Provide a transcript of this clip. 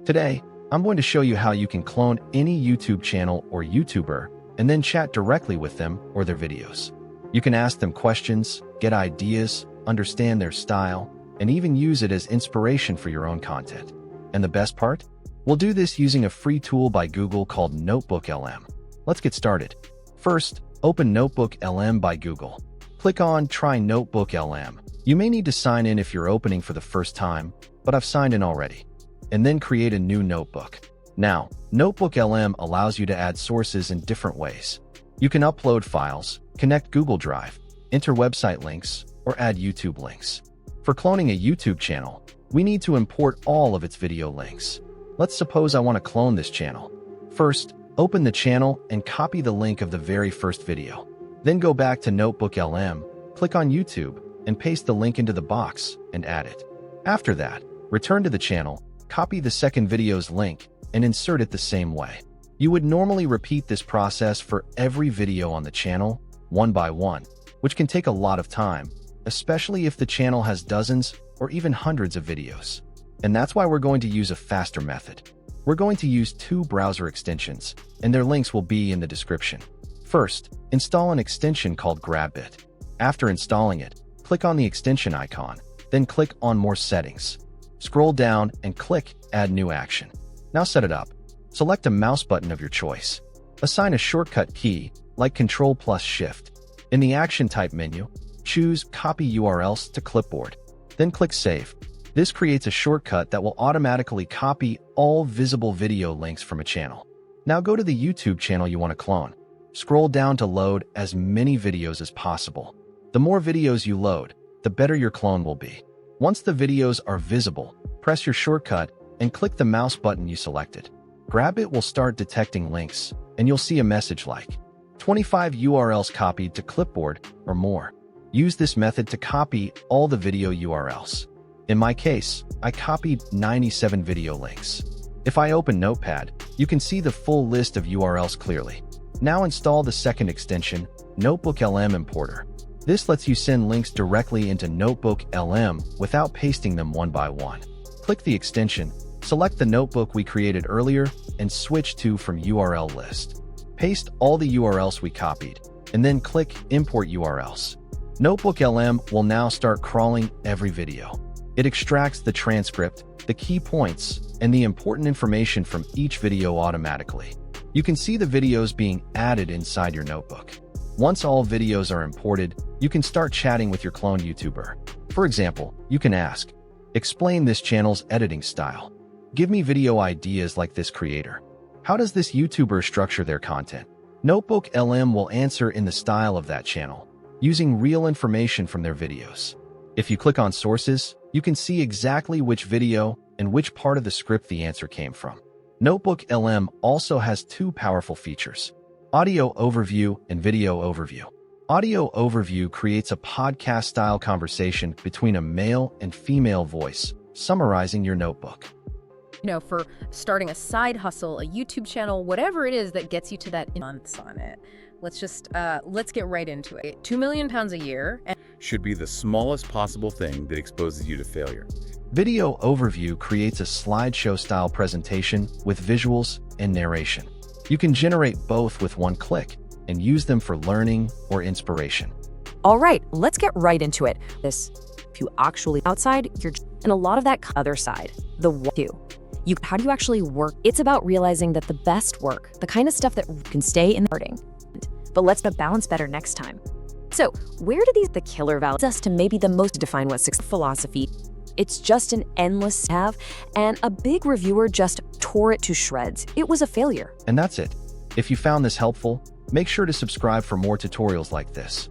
Today, I'm going to show you how you can clone any YouTube channel or YouTuber and then chat directly with them or their videos. You can ask them questions, get ideas, understand their style, and even use it as inspiration for your own content. And the best part? We'll do this using a free tool by Google called NotebookLM. Let's get started. First, open NotebookLM by Google. Click on Try NotebookLM. You may need to sign in if you're opening for the first time, but I've signed in already. And then create a new notebook. Now, NotebookLM allows you to add sources in different ways. You can upload files, connect Google Drive, enter website links, or add YouTube links. For cloning a YouTube channel, we need to import all of its video links. Let's suppose I want to clone this channel. First, open the channel and copy the link of the very first video. Then go back to NotebookLM, click on YouTube, and paste the link into the box and add it. After that, return to the channel, copy the second video's link, and insert it the same way. You would normally repeat this process for every video on the channel, one by one, which can take a lot of time, especially if the channel has dozens or even hundreds of videos. And that's why we're going to use a faster method. We're going to use two browser extensions, and their links will be in the description. First, install an extension called GrabIt. After installing it, click on the extension icon, then click on More Settings. Scroll down and click Add New Action. Now set it up. Select a mouse button of your choice. Assign a shortcut key, like Ctrl+Shift. In the Action Type menu, choose Copy URLs to Clipboard. Then click Save. This creates a shortcut that will automatically copy all visible video links from a channel. Now go to the YouTube channel you want to clone. Scroll down to load as many videos as possible. The more videos you load, the better your clone will be. Once the videos are visible, press your shortcut and click the mouse button you selected. GrabIt will start detecting links, and you'll see a message like 25 URLs copied to clipboard or more. Use this method to copy all the video URLs. In my case, I copied 97 video links. If I open Notepad, you can see the full list of URLs clearly. Now install the second extension, NotebookLM Importer. This lets you send links directly into NotebookLM without pasting them one by one. Click the extension, select the notebook we created earlier, and switch to from URL list. Paste all the URLs we copied, and then click Import URLs. NotebookLM will now start crawling every video. It extracts the transcript, the key points, and the important information from each video automatically. You can see the videos being added inside your notebook. Once all videos are imported, you can start chatting with your cloned YouTuber. For example, you can ask, explain this channel's editing style. Give me video ideas like this creator. How does this YouTuber structure their content? NotebookLM will answer in the style of that channel, using real information from their videos. If you click on Sources, you can see exactly which video and which part of the script the answer came from. NotebookLM also has two powerful features: Audio Overview and Video Overview. Audio Overview creates a podcast-style conversation between a male and female voice, summarizing your notebook. For starting a side hustle, a YouTube channel, whatever it is that gets you to that months on it. Let's get right into it. 2 million pounds a year should be the smallest possible thing that exposes you to failure. Video Overview creates a slideshow-style presentation with visuals and narration. You can generate both with one click and use them for learning or inspiration. All right, let's get right into it. If you actually outside, and a lot of that other side, the what do. How do you actually work? It's about realizing that the best work, the kind of stuff that can stay in the hurting, but let's balance better next time. So where do the killer values us to maybe the most define what success philosophy? It's just an endless have, and a big reviewer just tore it to shreds. It was a failure. And that's it. If you found this helpful, make sure to subscribe for more tutorials like this.